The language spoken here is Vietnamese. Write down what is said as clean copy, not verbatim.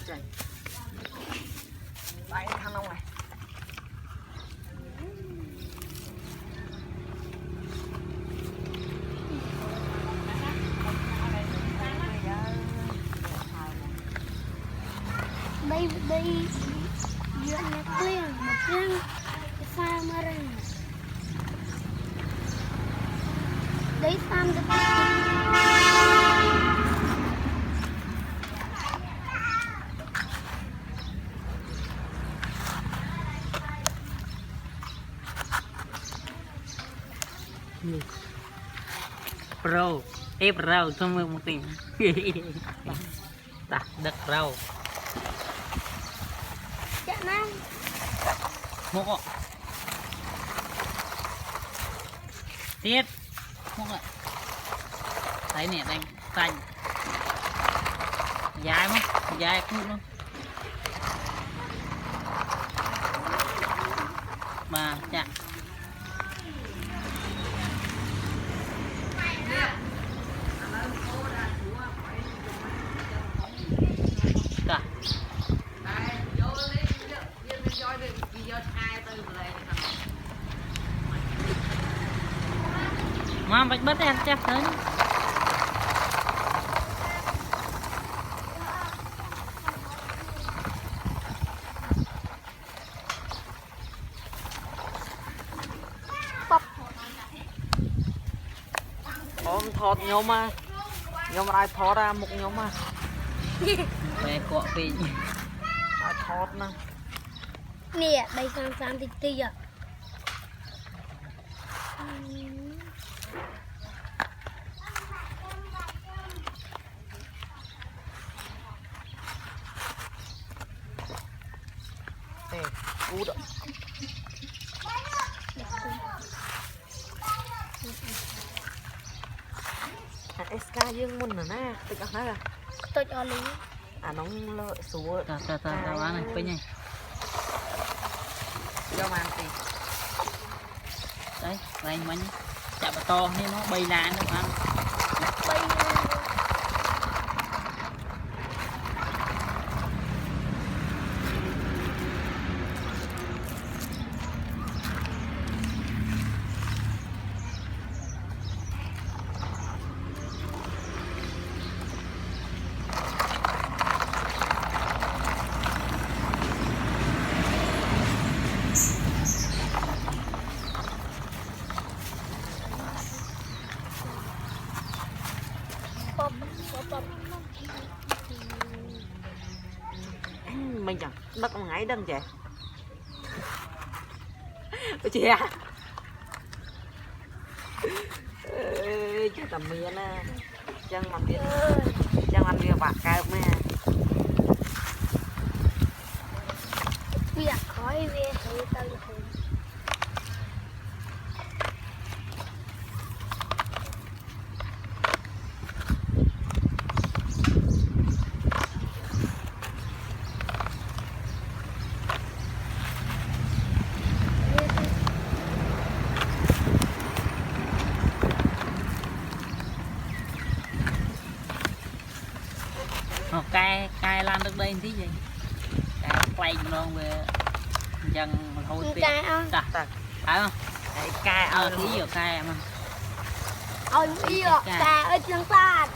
Đây. Đây thằng ông này. Đây dựa nhạc liền một tiếng pha mà rồi đấy pha được Pro, pro, xong một tiếng. Đặt đất rau. chả năng Một ạ. Tiếp. Một ạ. Thấy nè đang xanh. Dài mà, dài cút luôn. Mà chặt. Cả. Mà bạch bớt em chắc tới. Ôm thọt nhau mà. Nhau mà ai thọt ra một nhau mà. Mẹ cọ pin. Ai thọt nè. nè đây sang tịch tì à Ê, cú đó. SK dương môn nè, tự ăn hết à? tôi cho lý À nóng lợi số. Ta bán này, bên này. Cho mà ăn thì. Đấy, đây mình chả bà to nên nó bay lan được ăn. bay Mình chẳng đất con ngái đâm trẻ. Chị à. Chứ tầm miên á. Chân mà miên. Chân ăn miên bạc cao mẹ. việc khói về thấy tao cay lan được đây tí gì cay quay luôn về chân thôi tí cay không phải không cay tí giờ cay mà ôi yêu cay ở chân ta